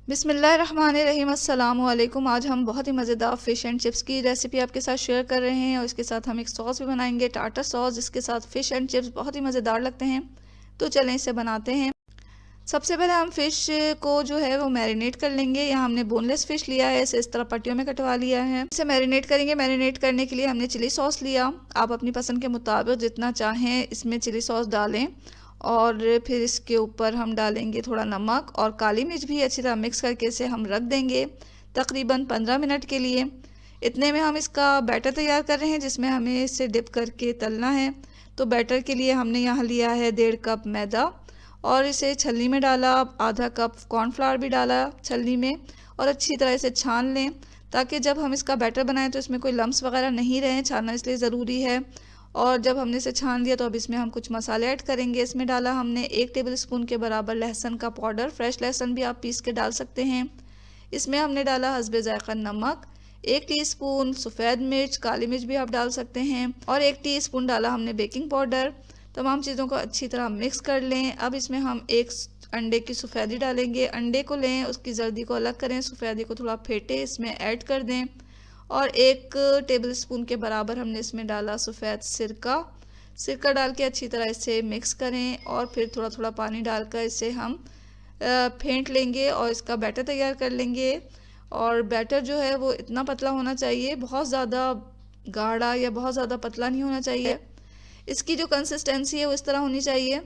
बिस्मिल्लाहिर्रहमानिर्रहीम। अस्सलाम वालेकुम। आज हम बहुत ही मज़ेदार फ़िश एंड चिप्स की रेसिपी आपके साथ शेयर कर रहे हैं और इसके साथ हम एक सॉस भी बनाएंगे, टार्टर सॉस, जिसके साथ फ़िश एंड चिप्स बहुत ही मज़ेदार लगते हैं। तो चलें इसे बनाते हैं। सबसे पहले हम फ़िश को जो है वो मैरिनेट कर लेंगे। यहाँ हमने बोनलेस फ़िश लिया है, इसे इस तरह पट्टियों में कटवा लिया है। इसे मैरिनेट करेंगे। मैरिनेट करने के लिए हमने चिली सॉस लिया। आप अपनी पसंद के मुताबिक जितना चाहें इसमें चिली सॉस डालें और फिर इसके ऊपर हम डालेंगे थोड़ा नमक और काली मिर्च भी अच्छी तरह मिक्स करके इसे हम रख देंगे तकरीबन 15 मिनट के लिए। इतने में हम इसका बैटर तैयार कर रहे हैं जिसमें हमें इसे डिप करके तलना है। तो बैटर के लिए हमने यहाँ लिया है 1.5 कप मैदा और इसे छलनी में डाला। आधा कप कॉर्नफ्लावर भी डाला छलनी में और अच्छी तरह इसे छान लें ताकि जब हम इसका बैटर बनाएं तो इसमें कोई लम्स वगैरह नहीं रहें। छानना इसलिए ज़रूरी है। और जब हमने इसे छान दिया तो अब इसमें हम कुछ मसाले ऐड करेंगे। इसमें डाला हमने 1 टेबलस्पून के बराबर लहसुन का पाउडर। फ्रेश लहसुन भी आप पीस के डाल सकते हैं। इसमें हमने डाला हस्बे ज़ायक़ा नमक, 1 टीस्पून सफ़ेद मिर्च, काली मिर्च भी आप डाल सकते हैं और 1 टीस्पून डाला हमने बेकिंग पाउडर। तमाम चीज़ों को अच्छी तरह मिक्स कर लें। अब इसमें हम 1 अंडे की सफ़ेदी डालेंगे। अंडे को लें, उसकी जर्दी को अलग करें, सफ़ेदी को थोड़ा फेंटें, इसमें ऐड कर दें और 1 टेबलस्पून के बराबर हमने इसमें डाला सफ़ेद सिरका डाल के अच्छी तरह इसे मिक्स करें और फिर थोड़ा थोड़ा पानी डालकर इसे हम फेंट लेंगे और इसका बैटर तैयार कर लेंगे। और बैटर जो है वो इतना पतला होना चाहिए, बहुत ज़्यादा गाढ़ा या बहुत ज़्यादा पतला नहीं होना चाहिए। इसकी जो कंसिस्टेंसी है वो इस तरह होनी चाहिए।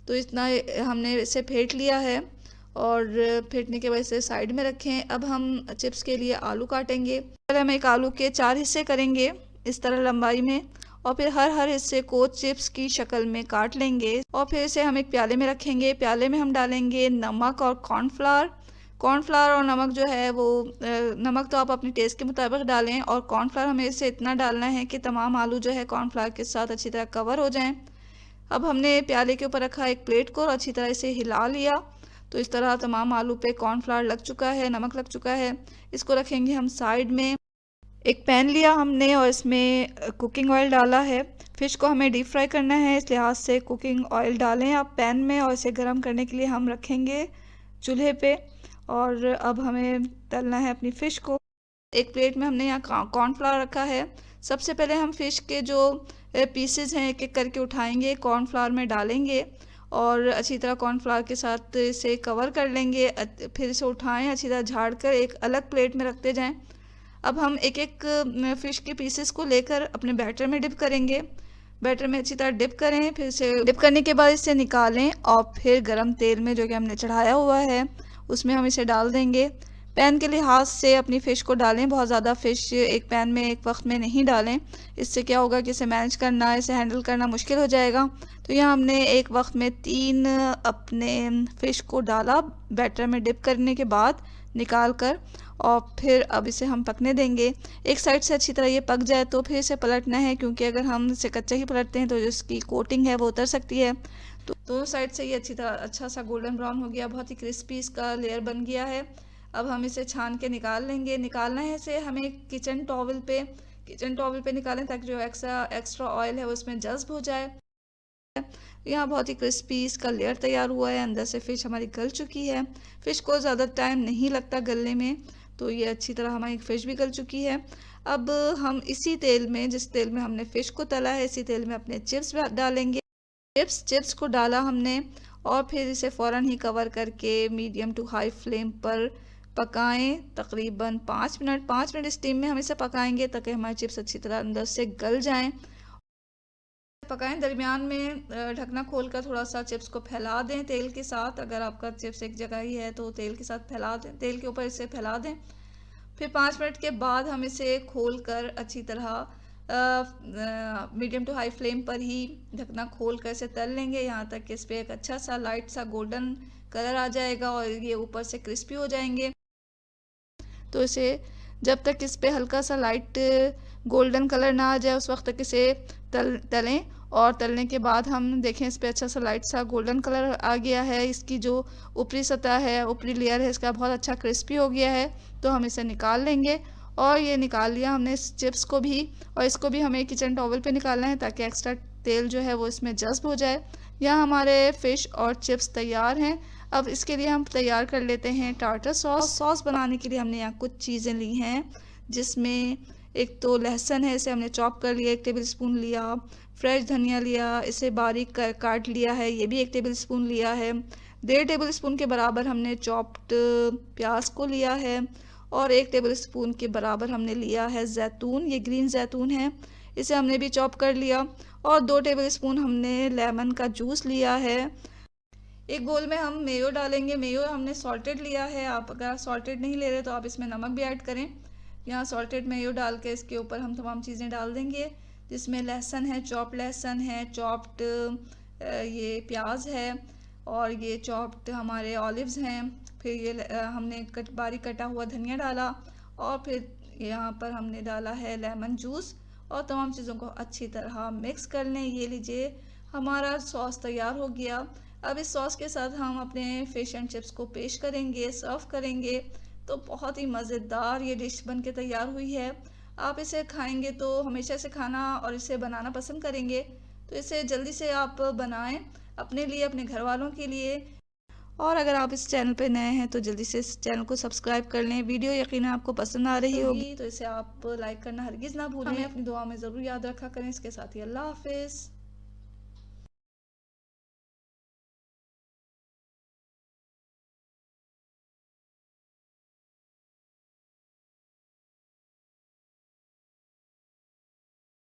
तो इतना हमने इसे फेंट लिया है और फेंटने के बाद इसे साइड में रखें। अब हम चिप्स के लिए आलू काटेंगे। पहले हम एक आलू के 4 हिस्से करेंगे इस तरह लंबाई में और फिर हर हिस्से को चिप्स की शक्ल में काट लेंगे और फिर इसे हम एक प्याले में रखेंगे। प्याले में हम डालेंगे नमक और कॉर्नफ्लावर और नमक जो है वो नमक तो आप अपने टेस्ट के मुताबिक डालें और कॉर्नफ्लावर हमें इसे इतना डालना है कि तमाम आलू जो है कॉर्नफ्लावर के साथ अच्छी तरह कवर हो जाएं। अब हमने प्याले के ऊपर रखा एक प्लेट को और अच्छी तरह इसे हिला लिया। तो इस तरह तमाम आलू पे कॉर्नफ्लावर लग चुका है, नमक लग चुका है। इसको रखेंगे हम साइड में। एक पैन लिया हमने और इसमें कुकिंग ऑयल डाला है। फ़िश को हमें डीप फ्राई करना है, इस लिहाज से कुकिंग ऑयल डालें आप पैन में और इसे गर्म करने के लिए हम रखेंगे चूल्हे पे। और अब हमें तलना है अपनी फ़िश को। एक प्लेट में हमने यहाँ कॉर्नफ्लावर रखा है। सबसे पहले हम फ़िश के जो पीसेज हैं एक एक करके उठाएंगे, कॉर्नफ्लावर में डालेंगे और अच्छी तरह कॉर्नफ्लावर के साथ इसे कवर कर लेंगे। फिर इसे उठाएं, अच्छी तरह झाड़ कर एक अलग प्लेट में रखते जाएं। अब हम एक एक फ़िश के पीसेस को लेकर अपने बैटर में डिप करेंगे। बैटर में अच्छी तरह डिप करें, फिर इसे डिप करने के बाद इसे निकालें और फिर गरम तेल में जो कि हमने चढ़ाया हुआ है उसमें हम इसे डाल देंगे। पैन के लिहाज से अपनी फ़िश को डालें, बहुत ज़्यादा फ़िश एक पैन में एक वक्त में नहीं डालें। इससे क्या होगा कि इसे मैनेज करना, इसे हैंडल करना मुश्किल हो जाएगा। तो यहाँ हमने एक वक्त में 3 अपने फ़िश को डाला बैटर में डिप करने के बाद निकाल कर और फिर अब इसे हम पकने देंगे। एक साइड से अच्छी तरह ये पक जाए तो फिर इसे पलटना है, क्योंकि अगर हम इसे कच्चा ही पलटते हैं तो जो इसकी कोटिंग है वो उतर सकती है। तो दोनों साइड से ये अच्छी तरह अच्छा सा गोल्डन ब्राउन हो गया, बहुत ही क्रिस्पी इसका लेयर बन गया है। अब हम इसे छान के निकाल लेंगे। निकालना है इसे हमें किचन टॉवल पे निकालें ताकि जो एक्स्ट्रा ऑयल है वो उसमें जज्ब हो जाए। यहाँ बहुत ही क्रिस्पी इसका लेयर तैयार हुआ है। अंदर से फ़िश हमारी गल चुकी है। फ़िश को ज़्यादा टाइम नहीं लगता गलने में, तो ये अच्छी तरह हमारी फ़िश भी गल चुकी है। अब हम इसी तेल में, जिस तेल में हमने फ़िश को तला है, इसी तेल में अपने चिप्स डालेंगे। चिप्स को डाला हमने और फिर इसे फ़ौरन ही कवर करके मीडियम टू हाई फ्लेम पर पकाएं तकरीबन 5 मिनट स्टीम में हम इसे पकाएंगे ताकि हमारे चिप्स अच्छी तरह अंदर से गल जाएं। पकाएं, दरमियान में ढकना खोलकर थोड़ा सा चिप्स को फैला दें तेल के साथ। अगर आपका चिप्स एक जगह ही है तो तेल के साथ फैला दें, तेल के ऊपर इसे फैला दें। फिर 5 मिनट के बाद हम इसे खोलकर अच्छी तरह मीडियम टू हाई फ्लेम पर ही ढकना खोल कर इसे तल लेंगे यहाँ तक कि इस पर एक अच्छा सा लाइट सा गोल्डन कलर आ जाएगा और ये ऊपर से क्रिस्पी हो जाएंगे। तो इसे जब तक इस पे हल्का सा लाइट गोल्डन कलर ना आ जाए उस वक्त तक इसे तलें और तलने के बाद हम देखें इस पे अच्छा सा लाइट सा गोल्डन कलर आ गया है। इसकी जो ऊपरी सतह है, ऊपरी लेयर है, इसका बहुत अच्छा क्रिस्पी हो गया है। तो हम इसे निकाल लेंगे और ये निकाल लिया हमने इस चिप्स को भी, और इसको भी हमें किचन टॉवल पे निकालना है ताकि एक्स्ट्रा तेल जो है वो इसमें जज्ब हो जाए। यहाँ हमारे फ़िश और चिप्स तैयार हैं। अब इसके लिए हम तैयार कर लेते हैं टार्टर सॉस। सॉस बनाने के लिए हमने यहाँ कुछ चीज़ें ली हैं, जिसमें एक तो लहसुन है, इसे हमने चॉप कर लिया 1 टेबल स्पून लिया। फ्रेश धनिया लिया, इसे बारीक काट लिया है, ये भी 1 टेबल स्पून लिया है। 1.5 टेबल स्पून के बराबर हमने चॉप्ड प्याज को लिया है और 1 टेबल स्पून के बराबर हमने लिया है जैतून, ये ग्रीन जैतून है, इसे हमने भी चॉप कर लिया। और 2 टेबल स्पून हमने लेमन का जूस लिया है। एक बोल में हम मेयो डालेंगे। मेयो हमने सॉल्टेड लिया है, आप अगर सॉल्टेड नहीं ले रहे तो आप इसमें नमक भी ऐड करें। यहाँ सॉल्टेड मेयो डाल के इसके ऊपर हम तमाम चीज़ें डाल देंगे, जिसमें लहसुन है, चॉप्ड लहसुन है, चॉप्ड ये प्याज है और ये चॉप्ड हमारे ऑलिव्स हैं। फिर ये हमने बारीक कटा हुआ धनिया डाला और फिर यहाँ पर हमने डाला है लेमन जूस और तमाम चीज़ों को अच्छी तरह मिक्स कर लें। ये लीजिए हमारा सॉस तैयार हो गया। अब इस सॉस के साथ हम अपने फिश एंड चिप्स को पेश करेंगे, सर्व करेंगे, तो बहुत ही मज़ेदार ये डिश बन के तैयार हुई है। आप इसे खाएंगे तो हमेशा इसे खाना और इसे बनाना पसंद करेंगे। तो इसे जल्दी से आप बनाएं अपने लिए, अपने घर वालों के लिए। और अगर आप इस चैनल पे नए हैं तो जल्दी से इस चैनल को सब्सक्राइब कर लें। वीडियो यकीनन आपको पसंद आ रही होगी, तो इसे आप लाइक करना हरगिज़ ना भूलें। हमें अपनी दुआ में ज़रूर याद रखा करें। इसके साथ ही अल्लाह हाफिज़।